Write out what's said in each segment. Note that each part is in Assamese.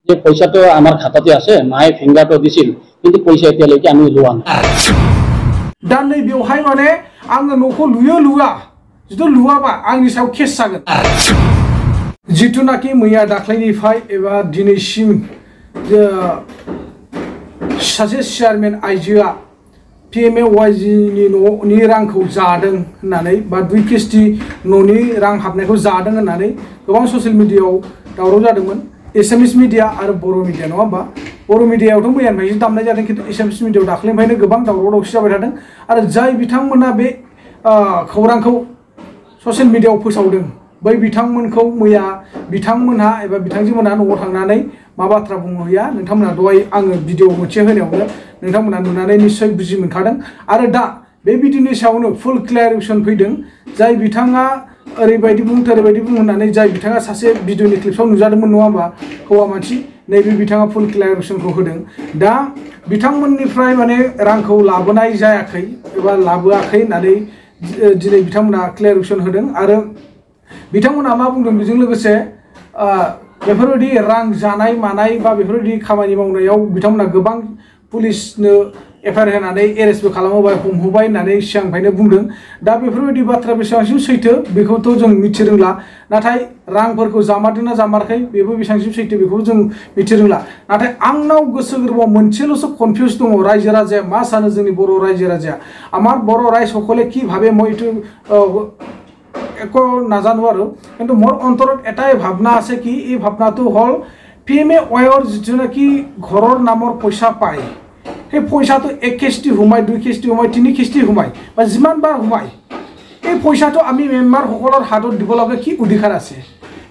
যে পয়সাটো আমাৰ খাতাতে আছে মায়ে ফিঙ্গাৰটো দিছিল কিন্তু পয়সা এতিয়ালৈকে আমি লোৱা নাই दा नैबेवहाय माने आङो न'खौ लुयो लुआ जुदि लुआबा आंनि सायाव केस जागोन जिथुनाखि मैया दाख्लैनिफ्राय एबा दिनैसिम सासे चेयारमेन आइजोआ PMAYGनि न'नि रांखौ जादों होननानै बा 2 किस्ति न'नि रां हाबनायखौ जादों होननानै गोबां ससियेल मिडियायाव दावराव जादोंमोन एसामिस मिडिया आरो बर' मिडिया नङा होमबा बर' मिडियायावथ' मैयानिफ्रायसो दामनाय जादों खिन्थु एसामिस मिडियायाव दाख्लैनिफ्रायनो गोबां दावराव दावसि जाबाय थादों आरो जाय बिथांमोना बे खौरांखौ ससियेल मिडियायाव फोसावदों बै बिथांमोनखौ मैया बिथांमोनहा एबा बिथांजोमोनहा न'आव थांनानै मा बाथ्रा बुंहैया नोंथांमोना दहाय आङो भिडिअ मोनसे होनायावनो नोंथांमोना नुनानै निश्चय बुजि मोनखादों आरो दा बे भिडिअनि सायावनो फुल क्लियारेसन फैदों जाय बिथाङा ओरैबायदि बुं होननानै जाय बिथाङा सासे भिडिअनि क्लिपआव नुजादोंमोन नङा होमबा हौवा मानसि नैबे बिथाङा फुल क्लियारेसनखौ होदों दा बिथांमोननिफ्राय माने रांखौ लाबोनाय जायाखै एबा लाबोआखै होननानै दिनै बिथांमोना क्लियारेसन होदों आरो बिथांमोना मा बुंदों बेजों लोगोसे बेफोरबायदि रां जानाय मानाय बा बेफोरबायदि खामानि मावनायाव बिथांमोना गोबां पुलिसनो एफआइआर होनानै एरेस्टबो खालामहोबाय हमहोबाय होननानै सिगांनिफ्रायनो बुंदों दा बेफोरबायदि बाथ्रा बेसेबांसिम सैथो बेखौथ' जों मिथिरोंला नाथाय रांफोरखौ जामारदोंना जामाराखै बेबो बेसेबांसिम सैथो बेखौ जों मिथिरोंला नाथाय आंनाव गोसो गोरबोआव मोनसेल'सो कनफिउज दङ रायजो राजाया मा सानो जोंनि बर' रायजो राजाया আমার বড় রায় সকলে কি ভাবে মই এইটো একো নাজানো আৰু কিন্তু মোৰ অন্তৰত এটাই ভাৱনা আছে কি এই ভাৱনাটো হ'ল PMAYৰ যিটো নাকি ঘৰৰ নামৰ পইচা পায় সেই পইচাটো 1 কিস্তি হুমাই 2 কিস্তি হুমাই 3 কিস্তি হুমাই বা যিমান বাৰ হুমাই এই পইচাটো আমি মেম্বাৰ সকলৰ হাতত দিব লাগে কি অধিকাৰ আছে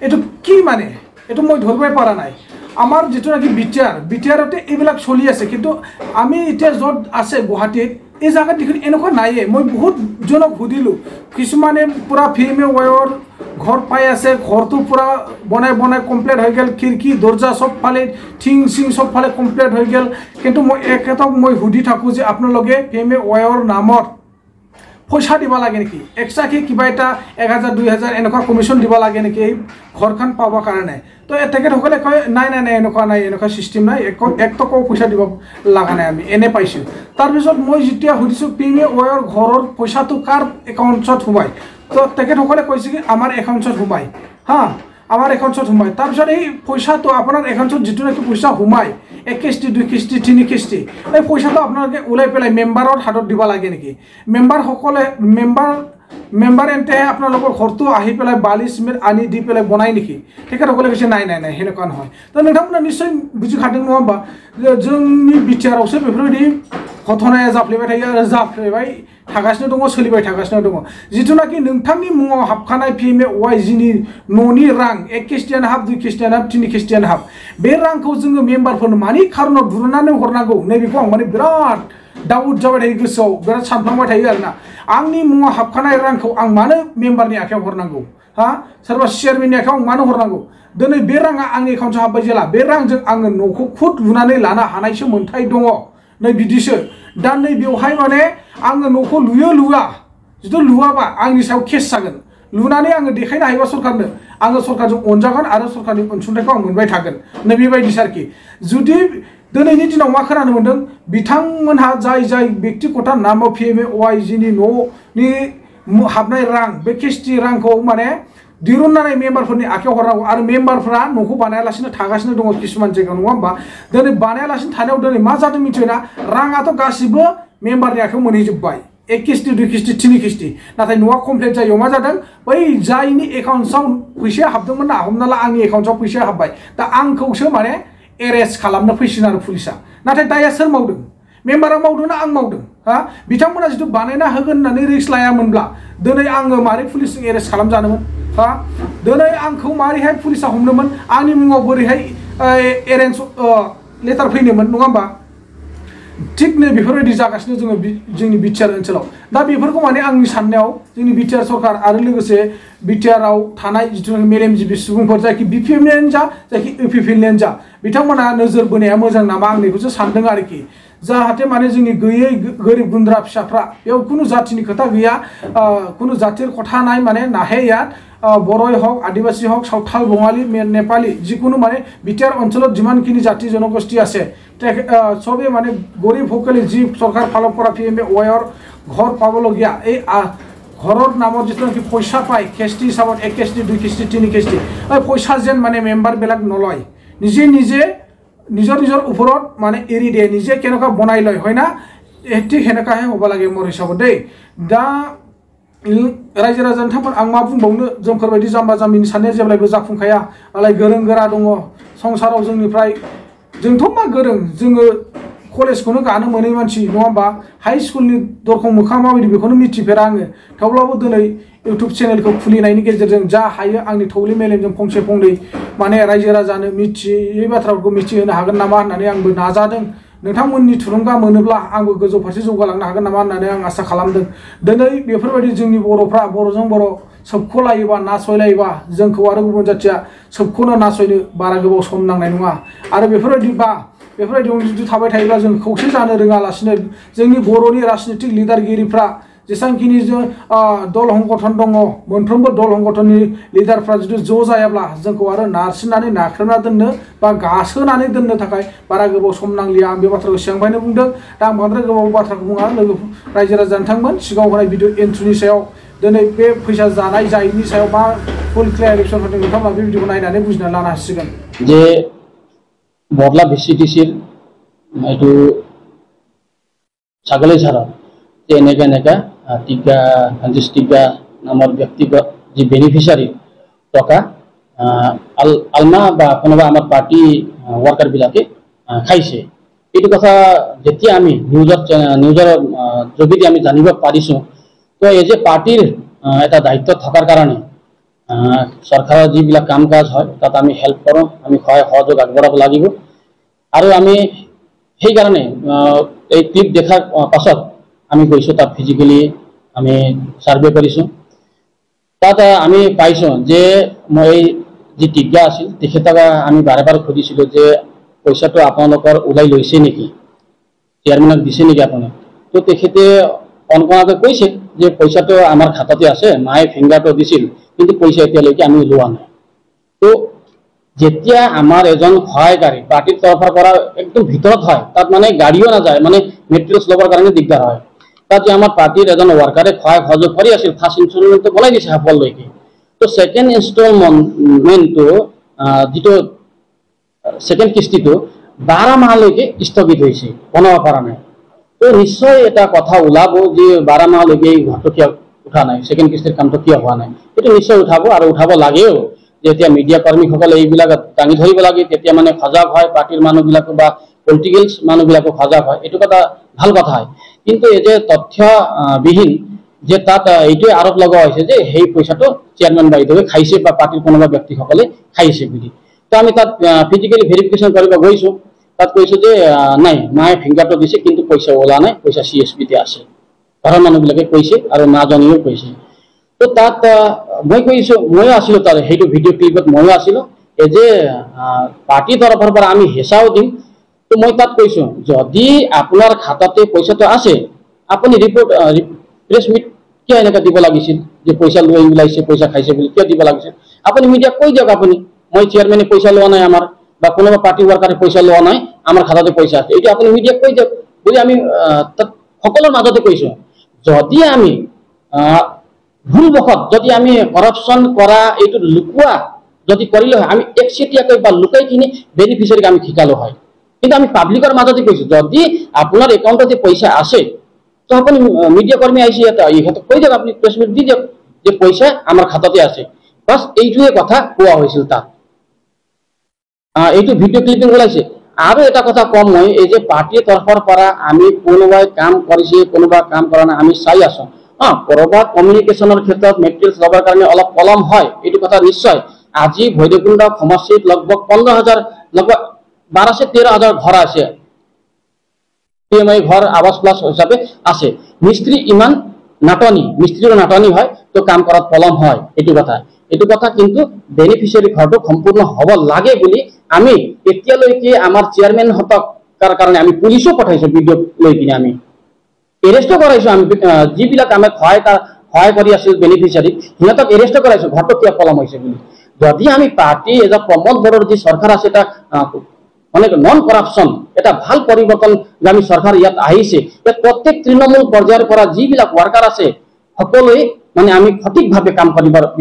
এটো কি মানে এটো মই ধৰিবই পৰা নাই আমাৰ যেটো নাকি বিটিআৰতে এইবিলাক চলি আছে কিন্তু আমি এতিয়া যত আছে গুৱাহাটীত এই জায়গা দেখোন এনেকুৱা নাইয়ে মই বহুত জনক সুধিলো কিছুমানে পুৰা PMAYৰ ঘর পাই আছে ঘরটো পুরা বনাই কমপ্লিট হৈ গেল খিড়কি দরজা সব ফালে ঠিং সিং সব ফালে কমপ্লিট হৈ গেল কিন্তু মই একেটাও মই সুধি থাকো যে আপোনালোকে PMAYৰ নামত পয়সা দিব লাগে নেকি এক্সট্ৰাকে কিবা এটা 1000 2000 এনেকুৱা কমিশন দিব লাগে নেকি এই ঘৰখন পাবৰ কাৰণে তো তেখেতসকলে কয় নাই এনেকুৱা সিস্টেম নাই এক টকাও পইচা দিব লাগা নাই আমি এনে পাইছো তাৰপিছত মই যেতিয়া সুধিছো PMAYৰ ঘৰৰ পইচাটো কাৰ একাউণ্টত সোমাই তো তেখেতসকলে কৈছে কি আমাৰ একাউণ্টত সোমাই হা আমাৰ একাউণ্টত সোমাই তাৰপিছত এই পইচাটো আপোনাৰ একাউণ্টত যেটো নাকি পইচা সোমাই 1 কিস্তি 2 কিস্তি 3 কিস্তি এই পইচাটো আপোনালোকে ওলাই পেলাই মেম্বাৰৰ হাতত দিব লাগে নেকি মেম্বাৰ সকলে মেম্বাৰ এন্তেহে আপোনালোকৰ ঘৰটো আহি পেলাই বালি সিমেন্ট আনি দি পেলাই বনাই নেকি তেখেতসকলে কৈছে নাই হেনেকুৱা নহয় তো নोंथांमोना নিশ্চয় বুজি খাদों नङा होमबा जोंनि बिटिआरआवसो बेफोरबायदि घटनाया जाफ्लेबाय थायो आरो जाफ्लेबाय थागासिनो दङ सोलिबाय थागासिनो दङ जिथुनाखि नोंथांनि मुङाव हाबखानाय PMAYGनि न'नि रां 1 किस्तियानो हाब 2 किस्तियानो हाब 3 किस्तियानो हाब बे रांखौ जोङो मेम्बारफोरनो मानि खारनाव दुरुननानै हरनांगौ नैबेखौ आं माने बिराद डाउट जाबाय थायो गोसोआव बिराद सानफ्लांबाय थायो आरोना आंनि मुङाव हाबखानाय रांखौ आं मानो मेम्बारनि आखायाव हरनांगौ हा सोरबा चेयारमेननि आखायाव आं मानो हरनांगौ दिनै बे राङा आंनि एकाउन्टआव हाबबाय जेला बे रांजों आङो न'खौ खुद लुनानै लानो हानायसो मोन्थाय दङ नै बिदिसो दा नै बेवहाय माने आङो न'खौ लुयो लुआ जुदि लुआबा आंनि सायाव केस जागोन लुनानै आङो देखायनो हायोबा सरकारनो आङो सरकारजों अनजागोन आरो सरकारनि अनसुंथायखौ आं मोनबाय थागोन नै बेबायदि सारखि जुदि दिनैनि दिनाव मा खोनानो मोन्दों बिथांमोनहा जाय व्यक्तिगत नामाव PMAYGनि न'नि हाबनाय रां बे किस्ति रांखौ माने दिरुननानै मेम्बारफोरनि आखायाव हरनांगौ आरो मेम्बारफोरा न'खौ बानायालासिनो थागासिनो दङ किसुमान जायगायाव नङा होमबा दिनै बानायालासिनो थानायाव दिनै मा जादों मिथियोना राङाथ' गासिबो मेम्बारनि आखायाव मोनहैजोब्बाय 1 किस्ति 2 किस्ति 3 किस्ति नाथाय न'आ कमप्लिट जायो मा जादों बै जायनि एकाउन्टआव फैसाया हाबदोंमोन ना हमना ला आंनि एकाउन्टआव फैसाया हाबबाय दा आंखौसो माने एरेस्ट खालामनो फैसिगोन आरो पुलिसा नाथाय दाया सोर मावदों मेम्बारा मावदोंना आं मावदों हा बिथांमोना जुदि बानायना होगोन होननानै रिस्क लायामोनब्ला दिनै आङो मारै पुलिसजों एरेस्ट खालामजानोमोन हा दिनै आंखौ मारैहाय पुलिसा हमनोमोन आंनि मुङाव बोरैहाय एरेन्ज लेटार फैनोमोन नङा होमबा थिग नै बेफोरबायदि जागासिनो जोंनि बिटिआर ओनसोलाव दा बेफोरखौ माने आंनि साननायाव जोंनि बिटिआर सरकार आरो लोगोसे बिटिआरआव थानाय जिथु मेलेमजिबि सुबुंफोर जायखि बिपिएमनियानो जा जायखि इउपिपिएलनियानो जा बिथांमोना नोजोर बोनाया मोजां नामा आं बेखौसो सानदों आरोखि जाहाथे माने जोंनि गैयै गोरिब गुन्द्रा फिसाफ्रा बेयाव कुनु जातिनि खोथा गैया कुनु जातिर কথা নাই মানে নাহে ইয়াত বড়ই হোক আদিবাসী হোক সাঁওতাল বঙালী নেপালী যিকোনো মানে বিটিআর অঞ্চলত যিমানখিনি জাতি জনগোষ্ঠী আছে সবে মানে গরিব সকলে যি সরকার ফালৰ পৰা PMAY ঘৰ পাবলগীয়া এই ঘৰৰ নামত যিটো পইচা পায় কেষ্টি হিচাপত 1 কেষ্টি 2 কেষ্টি 3 কেষ্টি পইচা যেন মানে মেম্বাৰবিলাক নলয় নিজে নিজে নিজৰ নিজৰ ওপৰত মানে এৰি দিয়ে নিজে কেনেকুৱা বনাই লয় হয় না ঠিক সেনেকাহে হ'ব লাগে মোৰ হিচাপত দেই दा रायजो राजा नोंथांमोन आं मा बुंबावनो जोंफोरबायदि जाम्बा जाम्बिनि साननाया जेब्लायबो जाफुंखाया आलाय गोरों गोरा दङ संसाराव जोंनिफ्राय जोंथ' मा गोरों जोङो कलेजखौनो गानो मोनै मानसि नङा होमबा हाई स्कुलनि दरखं मोखां माबायदि बेखौनो मिथिफेरा आङो थेवब्लाबो दिनै इउटुब चेनेलखौ खुलिनायनि गेजेरजों जा हायो आंनि थौले मेलेमजों फंसे फंनै माने रायजो राजानो मिथियै बाथ्राफोरखौ मिथिहोनो हागोन नामा होननानै आंबो नाजादों नोंथांमोननि थुलुंगा मोनोब्ला आंबो गोजौ फारसे जौगालांनो हागोन नामा होननानै आं आसा खालामदों दिनै बेफोरबायदि जोंनि बर'फ्रा बर'जों बर' सोबख'लायोबा नासयलायोबा जोंखौ आरो गुबुन जाथिया सोबख'नो नासयनो बारा गोबाव सम नांनाय नङा आरो बेफोरबायदियाव जुदि थाबाय थायोब्ला जों खौसे जानो रोङालासिनो जोंनि बर'नि राजनितिक लिडारगिरिफ्रा जेसांखिनि दल संगठन दङ मोनफ्रोमबो दल संगठननि लिडारफ्रा जुदि ज' जायाब्ला जोंखौ आरो नारसिननानै नाख्रेबना दोननो बा गासोनानै दोननो थाखाय बारा गोबाव सम नांलिया आं बे बाथ्राखौ सिगांनिफ्रायनो बुंदों दा आं बांद्राय गोबाव बाथ्राखौ बुङा लोगो रायजो राजा नोंथांमोन सिगाङाव होनाय भिडिअ एन्ट्रिनि सायाव दिनै बे फैसा जानाय जायैनि सायाव मा फुल क्लियारिफिकेसन होदों नोंथांमोना बे भिडिअखौ नायनानै बुजिना लानो हासिगोन जे बरला VCTCर এইটো ছাগলী ছাড়া যে এনেকা টিকা টিকা নামৰ ব্যক্তিগত যি বেনিফিচিয়াৰী টকা আলমা বা কোনোবা আমাৰ পাৰ্টি ওয়াৰ্কাৰবিলাকে খাইছে এইটো কথা যেতিয়া আমি নিউজৰ যোগেদি আমি জানিব পাৰিছো তো এই যে পাৰ্টিৰ এটা দায়িত্ব থকাৰ কাৰণে চৰকাৰৰ যিবিলাক কাম কাজ হয় তাত আমি হেল্প কৰোঁ আমি সহায় সহযোগ আগবঢ়াব লাগিব আৰু আমি সেই কাৰণে এই ক্লিপ দেখাৰ পাছত আমি গৈছো তাত ফিজিক্যালি আমি সাৰ্ভে কৰিছো তাত আমি পাইছো যে মই যি টিকা আছিল তেখেতক আমি বাৰে বাৰে খুদিছিলো যে পইচাটো আপোনালোকৰ ওলাই লৈছে নেকি চেয়াৰম্যানক দিছে নেকি আপুনি তো তেখেতে অনকনাকৈ কৈছে যে পইচাটো আমাৰ খাতাতে আছে মায়ে ফিংগাৰটো দিছিল কিন্তু পইচা এতিয়ালৈকে আমি লোৱা নাই তো যেতিয়া আমাৰ এজন সহায়কাৰী পাৰ্টিৰ তৰফৰ পৰা একদম ভিতৰত হয় তাত মানে গাড়ীও নাযায় মানে মেটেৰিয়েলছ ল'বৰ কাৰণে দিগদাৰ হয় তাত যে আমাৰ পাৰ্টিৰ এজন ওয়াৰ্কাৰে সহায় সহযোগ কৰি আছিল ফাৰ্স্ট ইনষ্টলমেণ্টটো বনাই দিছে সফললৈকে তো সেকেন্ড ইনষ্টলমেণ্টটো যিটো সেকেন্ড কিস্তিটো 12 মাহলৈকে স্থগিত হৈছে বনাব পৰা নাই তো নিশ্চয় এটা কথা ওলাব যে 12 মাহলৈকে এই ঘৰটো কিয় উঠা নাই সেকেন্ড কিস্তিৰ কামটো কিয় হোৱা নাই এইটো নিশ্চয় উঠাব আৰু উঠাব লাগেও যেতিয়া মিডিয়া কৰ্মীসকলে এইবিলাক দাঙি ধৰিব লাগে তেতিয়া মানে সজাগ হয় পাৰ্টিৰ মানুহবিলাক বা পলিটিকেলছ মানুহবিলাক সজাগ হয় এইটো কথা ভাল কথা হয় কিন্তু এই যে তথ্য বিহীন যে তাত এইটো আৰোপ লগা হৈছে যে সেই পইচাটো চেয়াৰম্যান বাইদেৱে খাইছে বা পাৰ্টিৰ কোনোবা ব্যক্তিসকলে খাইছে বুলি তো আমি তাত ফিজিক্যালি ভেৰিফিকেশন কৰিব গৈছো তাত কৈছো যে নাই মায়ে ফিংগাৰটো দিছে কিন্তু পইচা ওলা নাই পইচা CSP-তে আছে ঘৰৰ মানুহবিলাকে কৈছে আৰু নাজনিও কৈছে তো তাত মই কৈছো ময়ো আছিলো তাৰ সেইটো ভিডিঅ' ক্লিপত ময়ো আছিলো এই যে পাৰ্টিৰ তৰফৰ পৰা আমি হেঁচাও দিম তো মই তাত কৈছো যদি আপোনাৰ খাতাতে পইচাটো আছে আপুনি ৰিপোৰ্ট প্ৰেছ মিট কিয় এনেকা দিব লাগিছিল যে পইচা লৈ ওলাইছে পইচা খাইছে বুলি কিয় দিব লাগিছিল আপুনি মিডিয়াক কৈ দিয়ক আপুনি মই চেয়ারম্যানে পইচা লোৱা নাই আমাৰ বা কোনোবা পাৰ্টি ওয়াৰ্কাৰে পইচা লোৱা নাই আমাৰ খাতাতে পইচা আছে এইটো আপুনি মিডিয়াক কৈ দিয়ক বুলি আমি তাত সকলোৰ মাজতে কৈছো যদি আমি ভুলবশত যদি আমি কৰাপশন কৰা এইটো লুকুৱা যদি কৰিলে হয় আমি একচেটিয়াকৈ বা লুকাই কিনে বেনিফিচিয়াৰীক আমি শিকালো হয় কিন্তু আমি পাব্লিকৰ মাজতে কৈছো যদি আপোনাৰ একাউণ্টতে পইচা আছে তো আপুনি মিডিয়া কৰ্মী আইসি ইহঁতক কৈ দিয়ক আপুনি প্ৰেছ মিট দি দিয়ক যে পইচা আমাৰ খাতাতে আছে বাস এইটোৱে কথা কোৱা হৈছিল তাত এইটো ভিডিঅ' ক্লিপিং ওলাইছে আৰু এটা কথা কম মই এই যে পাৰ্টিৰ তৰফৰ পৰা আমি কোনোবাই কাম কৰিছে কোনোবা কাম কৰা নাই আমি চাই আছো কৰবাত কমিউনিকেশ্যনৰ ক্ষেত্ৰত মেটেৰিয়েলছ ল'বৰ কাৰণে অলপ পলম হয় এইটো কথা নিশ্চয় আজি ভৈৰৱকুণ্ড সমষ্টিত লগভগ 15,000 লগভগ 12-13,000 ঘৰ আছে PMAY ঘৰ আৱাস প্লাস হিচাপে আছে মিস্ত্ৰি ইমান নাটনি মিস্ত্ৰিৰ নাটনি হয় তো কাম কৰাত পলম হয় এইটো কথা কিন্তু বেনিফিচিয়াৰী ঘৰটো সম্পূৰ্ণ হ'ব লাগে বুলি আমি এতিয়ালৈকে আমাৰ চেয়াৰম্যান হতক কাৰণে আমি পুলিচো পঠাইছো ভিডিঅ' লৈ কিনে আমি এৰেষ্টও কৰাইছো আমি যিবিলাক আমাক সহায় কৰি আছিল বেনিফিচিয়াৰী সিহঁতক এৰেষ্টও কৰাইছো ঘৰটো কিয় পলম হৈছে বুলি যদি আমি পাৰ্টি এজ এ প্ৰমোদ বড়োৰ যি চৰকাৰ আছে এটা মানে নন কৰাপশ্যন এটা ভাল পৰিৱৰ্তন আমি চৰকাৰ ইয়াত আহিছে ইয়াত প্ৰত্যেক তৃণমূল পৰ্যায়ৰ পৰা যিবিলাক ৱাৰ্কাৰ আছে সকলোৱে মানে আমি সঠিকভাৱে কাম কৰিব বিচাৰো